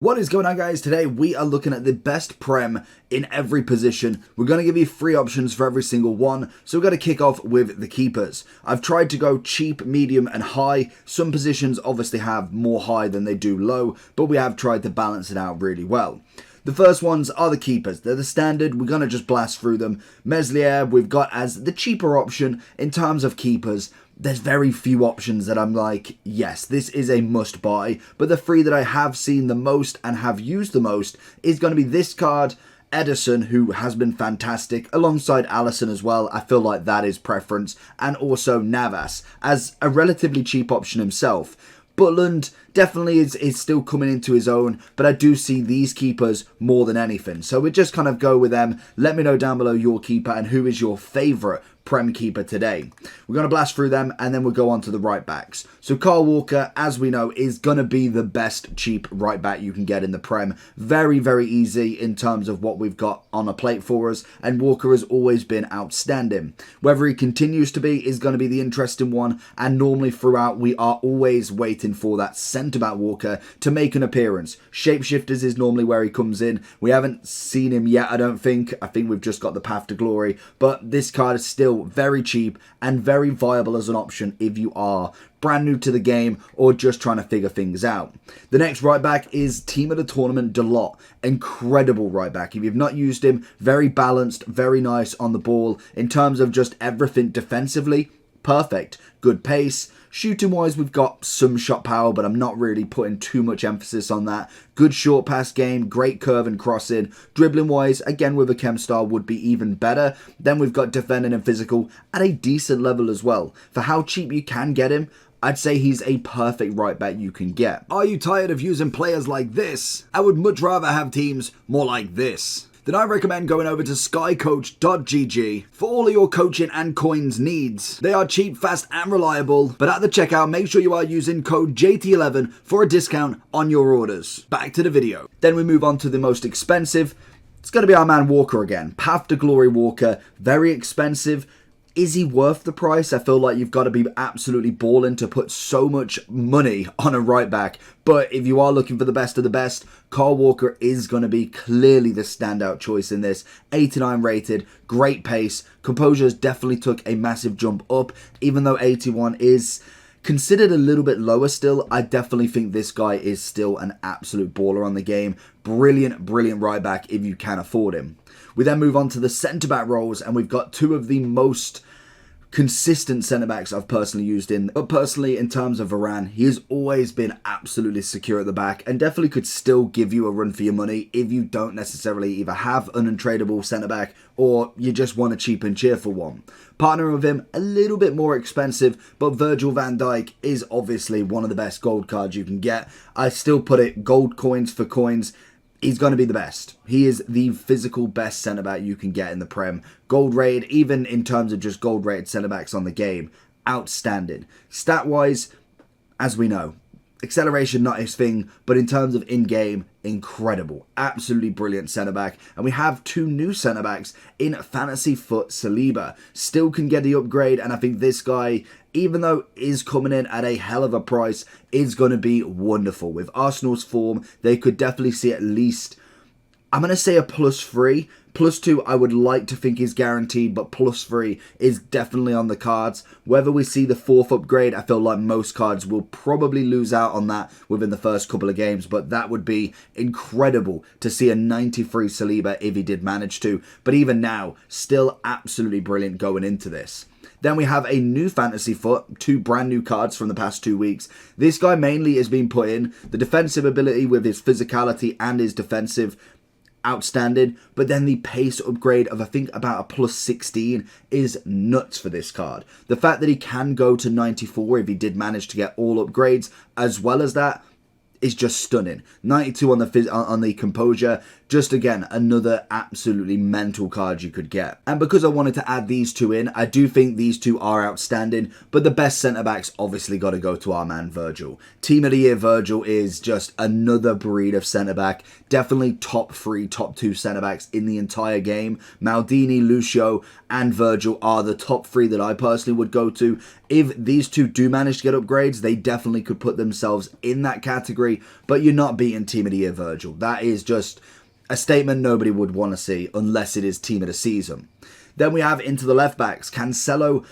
What is going on, guys? Today we are looking at the best Prem in every position. We're going to give you 3 options for every single one. So we're going to kick off with the keepers. I've tried to go cheap, medium and high. Some positions obviously have more high than they do low, but we have tried to balance it out really well. The first ones are the keepers. They're the standard. We're going to just blast through them. Meslier we've got as the cheaper option in terms of keepers. There's very few options that I'm like, yes, this is a must buy. But the 3 that I have seen the most and have used the most is going to be this card, Edison, who has been fantastic, alongside Allison as well. I feel like that is preference. And also Navas as a relatively cheap option himself. Butland definitely is still coming into his own, but I do see these keepers more than anything. So we just kind of go with them. Let me know down below your keeper and who is your favourite Prem keeper today. We're going to blast through them and then we'll go on to the right backs. So Kyle Walker, as we know, is going to be the best cheap right back you can get in the Prem. Very, very easy in terms of what we've got on a plate for us, and Walker has always been outstanding. Whether he continues to be is going to be the interesting one, and normally throughout we are always waiting for that centre-back Walker to make an appearance. Shapeshifters is normally where he comes in. We haven't seen him yet, I don't think. I think we've just got the Path to Glory, but this card is still very cheap and very viable as an option if you are brand new to the game or just trying to figure things out. The next right back is Team of the Tournament Delot. Incredible right back. If you've not used him, very balanced, very nice on the ball in terms of just everything defensively. Perfect. Good pace. Shooting wise, we've got some shot power, but I'm not really putting too much emphasis on that. Good short pass game, great curve and crossing. Dribbling wise, again with a chem star would be even better. Then we've got defending and physical at a decent level as well. For how cheap you can get him, I'd say he's a perfect right back you can get. Are you tired of using players like this? I would much rather have teams more like this. Then I recommend going over to skycoach.gg for all of your coaching and coins needs. They are cheap, fast and reliable, but at the checkout make sure you are using code JT11 for a discount on your orders. Back to the video. Then we move on to the most expensive. It's going to be our man Walker again. Path to Glory Walker, very expensive. Is he worth the price? I feel like you've got to be absolutely balling to put so much money on a right back. But if you are looking for the best of the best, Kyle Walker is going to be clearly the standout choice in this. 89 rated, great pace. Composure definitely took a massive jump up. Even though 81 is considered a little bit lower still, I definitely think this guy is still an absolute baller on the game. Brilliant, brilliant right back if you can afford him. We then move on to the centre-back roles, and we've got 2 of the most consistent centre-backs I've personally used in. But personally, in terms of Varane, he has always been absolutely secure at the back and definitely could still give you a run for your money if you don't necessarily either have an untradeable centre-back or you just want a cheap and cheerful one. Partnering with him, a little bit more expensive, but Virgil van Dijk is obviously one of the best gold cards you can get. I still put it gold coins for coins. He's going to be the best. He is the physical best centre-back you can get in the Prem. Gold rated, even in terms of just gold rated centre-backs on the game, outstanding. Stat-wise, as we know, acceleration not his thing, but in terms of in-game, incredible. Absolutely brilliant centre-back. And we have 2 new centre-backs in Fantasy Foot Saliba. Still can get the upgrade, and I think this guy, even though is coming in at a hell of a price, is going to be wonderful. With Arsenal's form, they could definitely see at least, I'm going to say a +3. +2 I would like to think is guaranteed, but +3 is definitely on the cards. Whether we see the 4th upgrade, I feel like most cards will probably lose out on that within the first couple of games, but that would be incredible to see a 93 Saliba if he did manage to. But even now, still absolutely brilliant going into this. Then we have a new Fantasy Foot, 2 brand new cards from the past 2 weeks. This guy mainly has been put in the defensive ability with his physicality and his defensive, outstanding, but then the pace upgrade of I think about a +16 is nuts for this card. The fact that he can go to 94 if he did manage to get all upgrades as well as that is just stunning. 92 on the composure. Just again, another absolutely mental card you could get. And because I wanted to add these 2 in, I do think these 2 are outstanding, but the best centre-backs obviously got to go to our man Virgil. Team of the Year Virgil is just another breed of centre-back. Definitely top 3, top 2 centre-backs in the entire game. Maldini, Lucio and Virgil are the top 3 that I personally would go to. If these 2 do manage to get upgrades, they definitely could put themselves in that category category, but you're not beating Team of the Year Virgil. That is just a statement nobody would want to see unless it is Team of the Season. Then we have into the left backs, Cancelo.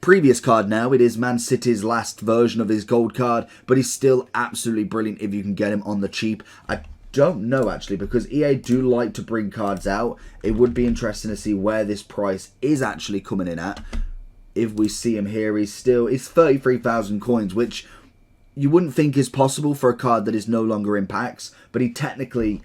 Previous card now, it is Man City's last version of his gold card, but he's still absolutely brilliant if you can get him on the cheap. I don't know actually, because EA do like to bring cards out. It would be interesting to see where this price is actually coming in at. If we see him here, it's 33,000 coins, which you wouldn't think is possible for a card that is no longer in packs, but he technically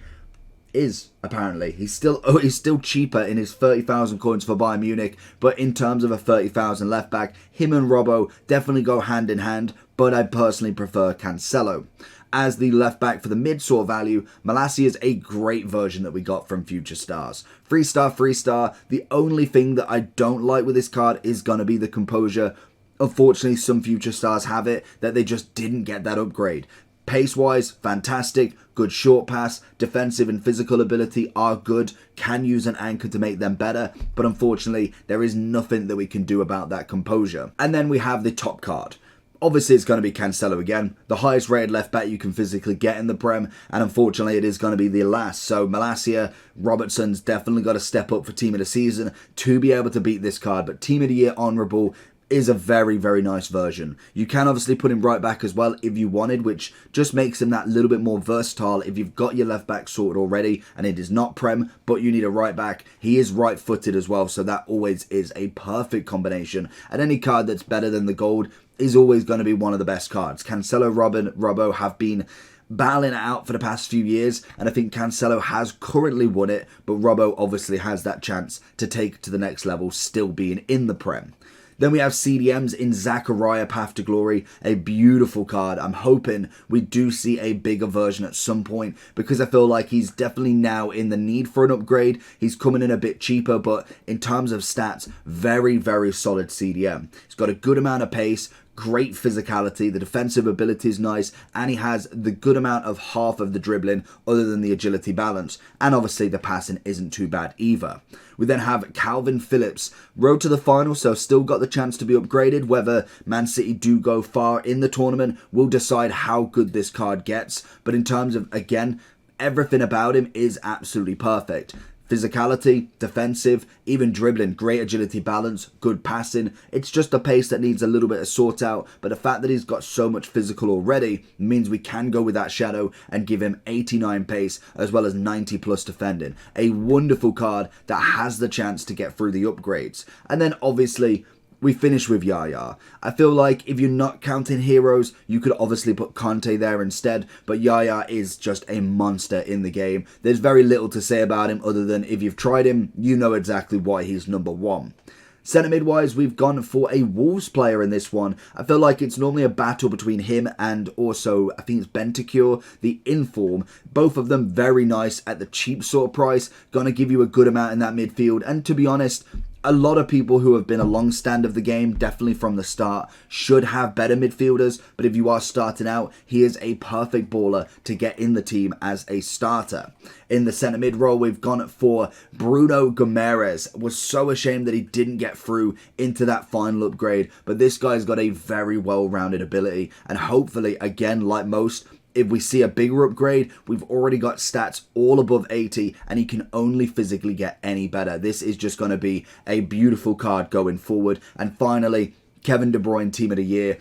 is, apparently. He's still cheaper in his 30,000 coins for Bayern Munich, but in terms of a 30,000 left back, him and Robbo definitely go hand in hand, but I personally prefer Cancelo. As the left back for the mid-sort value, Malacia is a great version that we got from Future Stars. 3-star. The only thing that I don't like with this card is going to be the composure. Unfortunately, some Future Stars have it, that they just didn't get that upgrade. Pace-wise, fantastic. Good short pass, defensive and physical ability are good. Can use an anchor to make them better, but unfortunately, there is nothing that we can do about that composure. And then we have the top card. Obviously, it's going to be Cancelo again, the highest rated left back you can physically get in the Prem, and unfortunately, it is going to be the last. So Malacia, Robertson's definitely got to step up for Team of the Season to be able to beat this card, but Team of the Year Honourable is a very, very nice version. You can obviously put him right back as well if you wanted, which just makes him that little bit more versatile if you've got your left back sorted already and it is not Prem, but you need a right back. He is right-footed as well, so that always is a perfect combination. And any card that's better than the gold is always going to be one of the best cards. Cancelo, Robbo have been battling it out for the past few years, and I think Cancelo has currently won it, but Robbo obviously has that chance to take it to the next level, still being in the Prem. Then we have CDMs in Zachariah Path to Glory, a beautiful card. I'm hoping we do see a bigger version at some point, because I feel like he's definitely now in the need for an upgrade. He's coming in a bit cheaper, but in terms of stats, very, very solid CDM. He's got a good amount of pace, great physicality, the defensive ability is nice, and he has the good amount of half of the dribbling other than the agility balance, and obviously the passing isn't too bad either. We then have Calvin Phillips, road to the final, so still got the chance to be upgraded. Whether Man City do go far in the tournament will decide how good this card gets, but in terms of, again, everything about him is absolutely perfect. Physicality, defensive, even dribbling, great agility balance, good passing. It's just a pace that needs a little bit of sort out, but the fact that he's got so much physical already means we can go with that shadow and give him 89 pace as well as 90 plus defending. A wonderful card that has the chance to get through the upgrades. And then obviously, we finish with Yaya. I feel like if you're not counting heroes, you could obviously put Conte there instead, but Yaya is just a monster in the game. There's very little to say about him other than if you've tried him, you know exactly why he's number one. Centre mid-wise, we've gone for a Wolves player in this one. I feel like it's normally a battle between him and also, I think it's Bentancur, the Inform. Both of them very nice at the cheap sort of price. Gonna give you a good amount in that midfield, and to be honest, a lot of people who have been a long stand of the game, definitely from the start, should have better midfielders. But if you are starting out, he is a perfect baller to get in the team as a starter. In the centre mid role, we've gone for Bruno Guimaraes. Was so ashamed that he didn't get through into that final upgrade. But this guy's got a very well-rounded ability. And hopefully, again, like most, if we see a bigger upgrade, we've already got stats all above 80 and he can only physically get any better. This is just going to be a beautiful card going forward. And finally, Kevin De Bruyne, Team of the Year.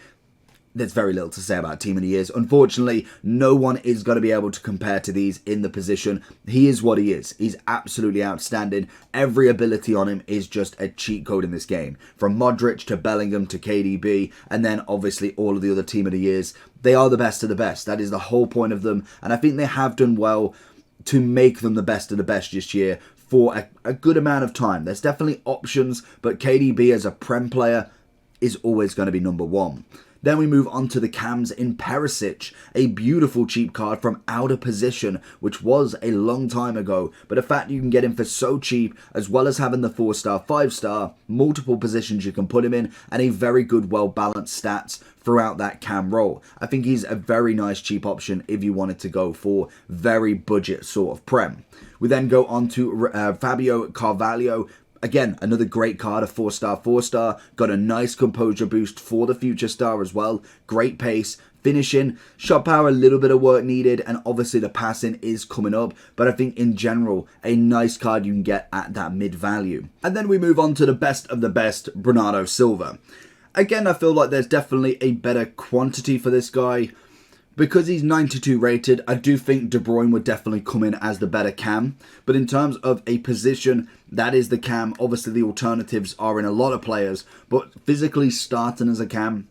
There's very little to say about Team of the Years. Unfortunately, no one is going to be able to compare to these in the position. He is what he is. He's absolutely outstanding. Every ability on him is just a cheat code in this game. From Modric to Bellingham to KDB, and then obviously all of the other Team of the Years. They are the best of the best. That is the whole point of them. And I think they have done well to make them the best of the best this year for a good amount of time. There's definitely options, but KDB as a Prem player is always going to be number one. Then we move on to the cams in Perisic, a beautiful cheap card from Out of Position, which was a long time ago, but the fact you can get him for so cheap, as well as having the 4-star, 5-star, multiple positions you can put him in, and a very good, well-balanced stats throughout that cam role. I think he's a very nice cheap option if you wanted to go for very budget sort of Prem. We then go on to Fabio Carvalho. Again, another great card, a 4-star, 4-star. Got a nice composure boost for the future star as well. Great pace, Finishing, shot power, a little bit of work needed, and obviously the passing is coming up, but I think in general, a nice card you can get at that mid value. And then we move on to the best of the best, Bernardo Silva. Again, I feel like there's definitely a better quantity for this guy. Because he's 92 rated, I do think De Bruyne would definitely come in as the better cam. But in terms of a position, that is the cam. Obviously, the alternatives are in a lot of players, but physically starting as a cam,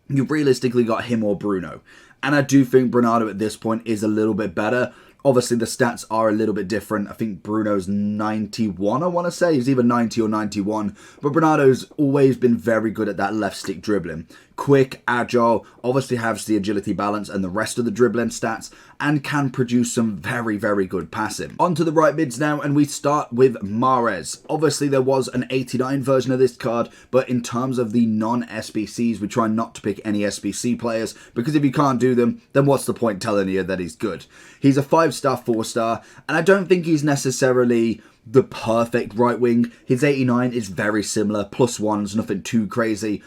you've realistically got him or Bruno. And I do think Bernardo at this point is a little bit better. Obviously, the stats are a little bit different. I think Bruno's 91, I want to say. He's either 90 or 91. But Bernardo's always been very good at that left stick dribbling. Quick, agile, obviously has the agility balance and the rest of the dribbling stats, and can produce some very, very good passing. On to the right mids now, and we start with Mahrez. Obviously, there was an 89 version of this card, but in terms of the non-SBCs, we try not to pick any SBC players, because if you can't do them, then what's the point telling you that he's good? He's a 5-star, 4-star, and I don't think he's necessarily the perfect right wing. His 89 is very similar, +1s, nothing too crazy.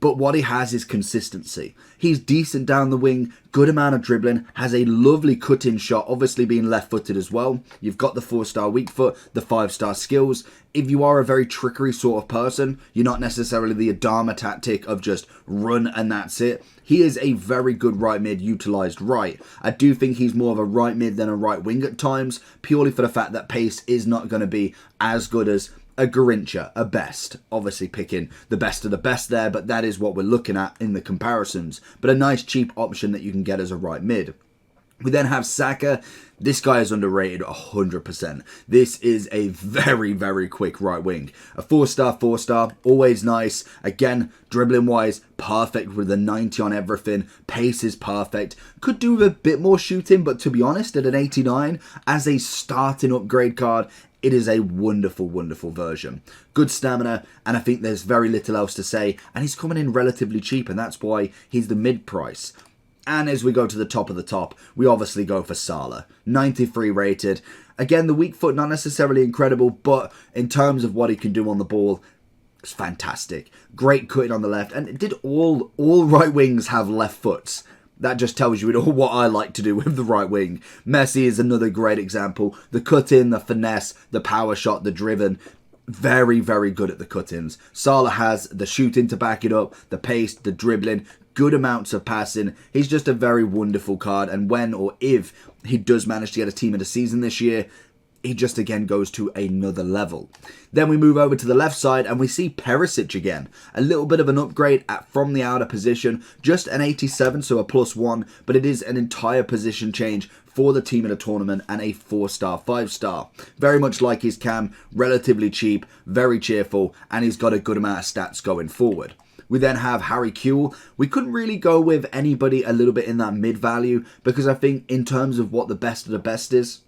But what he has is consistency. He's decent down the wing, good amount of dribbling, has a lovely cut-in shot, obviously being left-footed as well. You've got the 4-star weak foot, the 5-star skills. If you are a very trickery sort of person, you're not necessarily the Adama tactic of just run and that's it. He is a very good right mid utilised right. I do think he's more of a right mid than a right wing at times, purely for the fact that pace is not going to be as good as a Garincha, a best. Obviously picking the best of the best there, but that is what we're looking at in the comparisons. But a nice cheap option that you can get as a right mid. We then have Saka. This guy is underrated 100%. This is a very, very quick right wing. A 4-star, 4-star, always nice. Again, dribbling wise, perfect with a 90 on everything. Pace is perfect. Could do with a bit more shooting, but to be honest, at an 89, as a starting upgrade card, it is a wonderful, wonderful version. Good stamina, and I think there's very little else to say. And he's coming in relatively cheap, and that's why he's the mid-price. And as we go to the top of the top, we obviously go for Salah. 93 rated. Again, the weak foot, not necessarily incredible, but in terms of what he can do on the ball, it's fantastic. Great cutting on the left. And did all right wings have left foots? That just tells you what I like to do with the right wing. Messi is another great example. The cut-in, the finesse, the power shot, the driven. Very, very good at the cut-ins. Salah has the shooting to back it up, the pace, the dribbling, good amounts of passing. He's just a very wonderful card. And when or if he does manage to get a team of the season this year, he just again goes to another level. Then we move over to the left side and we see Perisic again. A little bit of an upgrade from the outer position. Just an 87, so a +1, but it is an entire position change for the team in a tournament and a 4-star, 5-star. Very much like his cam, relatively cheap, very cheerful, and he's got a good amount of stats going forward. We then have Harry Kewell. We couldn't really go with anybody a little bit in that mid value because I think in terms of what the best of the best is,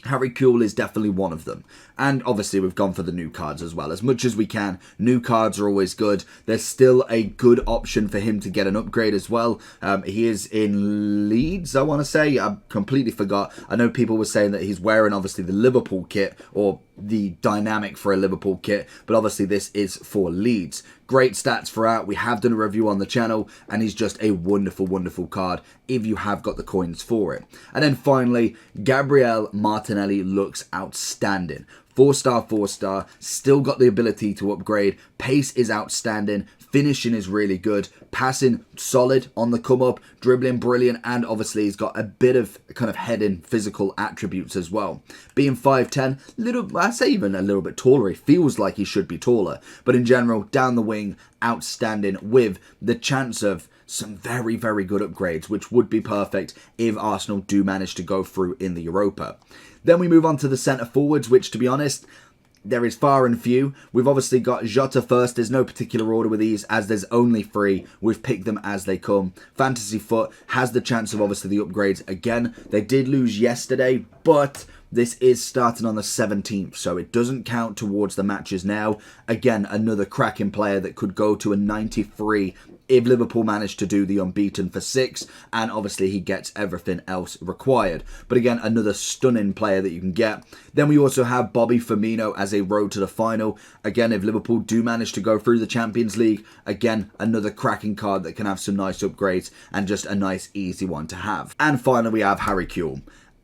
Harry Kewell is definitely one of them. And obviously we've gone for the new cards as well. As much as we can, new cards are always good. There's still a good option for him to get an upgrade as well. He is in Leeds, I want to say. I completely forgot. I know people were saying that he's wearing obviously the Liverpool kit or the dynamic for a Liverpool kit. But obviously this is for Leeds. Great stats throughout. We have done a review on the channel and he's just a wonderful, wonderful card if you have got the coins for it. And then finally, Gabriel Martinelli looks outstanding. 4-star, 4-star, still got the ability to upgrade. Pace is outstanding. Finishing is really good. Passing, solid on the come up. Dribbling, brilliant. And obviously he's got a bit of kind of heading physical attributes as well. Being 5'10", I say even a little bit taller. He feels like he should be taller. But in general, down the wing, outstanding with the chance of some very, very good upgrades, which would be perfect if Arsenal do manage to go through in the Europa. Then we move on to the centre forwards, which to be honest, there is far and few. We've obviously got Jota first. There's no particular order with these as there's only 3. We've picked them as they come. Fantasy Foot has the chance of obviously the upgrades again. They did lose yesterday, but this is starting on the 17th, so it doesn't count towards the matches now. Again, another cracking player that could go to a 93 if Liverpool manage to do the unbeaten for 6, and obviously he gets everything else required. But again, another stunning player that you can get. Then we also have Bobby Firmino as a road to the final. Again, if Liverpool do manage to go through the Champions League, again, another cracking card that can have some nice upgrades and just a nice easy one to have. And finally, we have Harry Kewell.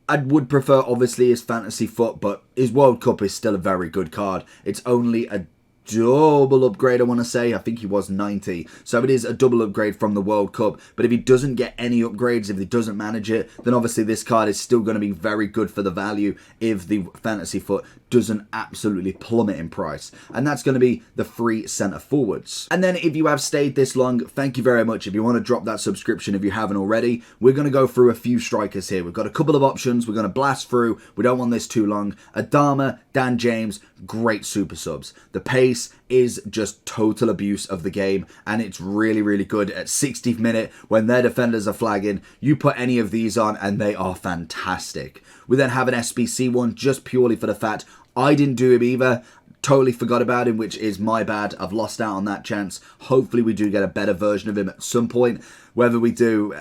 I would prefer, obviously, his fantasy foot, but his World Cup is still a very good card. It's only a double upgrade, I want to say. I think he was 90. So it is a double upgrade from the World Cup. But if he doesn't get any upgrades, if he doesn't manage it, then obviously this card is still going to be very good for the value if the fantasy foot doesn't absolutely plummet in price. And that's going to be the free centre forwards. And then if you have stayed this long, thank you very much. If you want to drop that subscription if you haven't already, we're going to go through a few strikers here. We've got a couple of options. We're going to blast through. We don't want this too long. Adama, Dan James, great super subs. The pace is just total abuse of the game, and it's really, really good at 60th minute when their defenders are flagging. You put any of these on and they are fantastic. We then have an SBC one just purely for the fact I didn't do him either. Totally forgot about him, which is my bad. I've lost out on that chance. Hopefully we do get a better version of him at some point. Whether we do,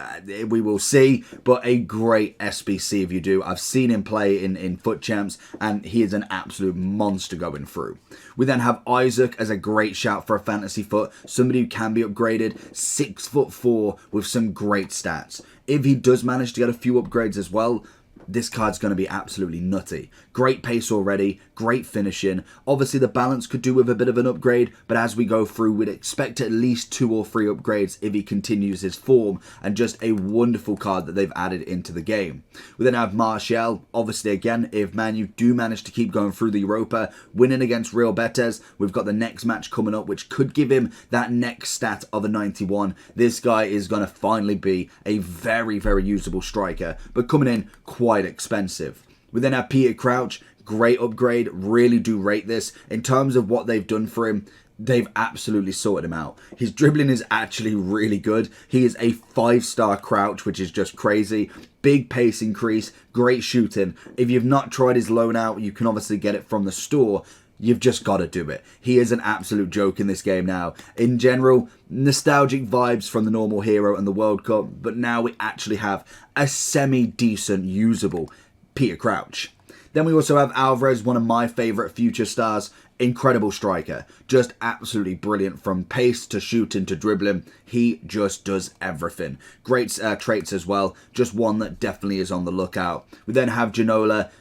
we will see. But a great SBC if you do. I've seen him play in Foot Champs, and he is an absolute monster going through. We then have Isaac as a great shout for a fantasy foot. Somebody who can be upgraded. 6'4" with some great stats. If he does manage to get a few upgrades as well, this card's going to be absolutely nutty. Great pace already, great finishing. Obviously the balance could do with a bit of an upgrade, but as we go through, we'd expect at least 2 or 3 upgrades if he continues his form, and just a wonderful card that they've added into the game. We then have Martial. Obviously again, if Man U do manage to keep going through the Europa, winning against Real Betis, we've got the next match coming up, which could give him that next stat of a 91. This guy is going to finally be a very, very usable striker, but coming in quite expensive. We then have Peter Crouch, great upgrade, really do rate this. In terms of what they've done for him, they've absolutely sorted him out. His dribbling is actually really good. He is a 5-star Crouch, which is just crazy. Big pace increase, great shooting. If you've not tried his loan out, you can obviously get it from the store. You've just got to do it. He is an absolute joke in this game now. In general, nostalgic vibes from the normal hero and the World Cup, but now we actually have a semi-decent, usable Peter Crouch. Then we also have Alvarez, one of my favourite future stars. Incredible striker. Just absolutely brilliant from pace to shooting to dribbling. He just does everything. Great traits as well. Just one that definitely is on the lookout. We then have Ginola.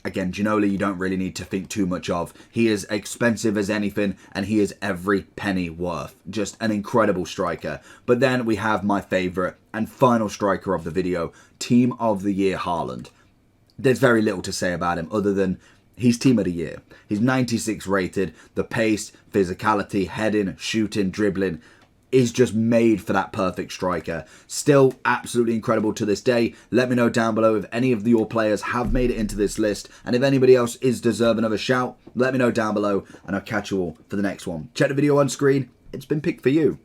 Again, Ginola you don't really need to think too much of. He is expensive as anything, and he is every penny worth. Just an incredible striker. But then we have my favourite and final striker of the video, Team of the Year Haaland. There's very little to say about him other than he's Team of the Year. He's 96 rated. The pace, physicality, heading, shooting, dribbling is just made for that perfect striker. Still absolutely incredible to this day. Let me know down below if any of your players have made it into this list, and if anybody else is deserving of a shout, let me know down below, and I'll catch you all for the next one. Check the video on screen. It's been picked for you.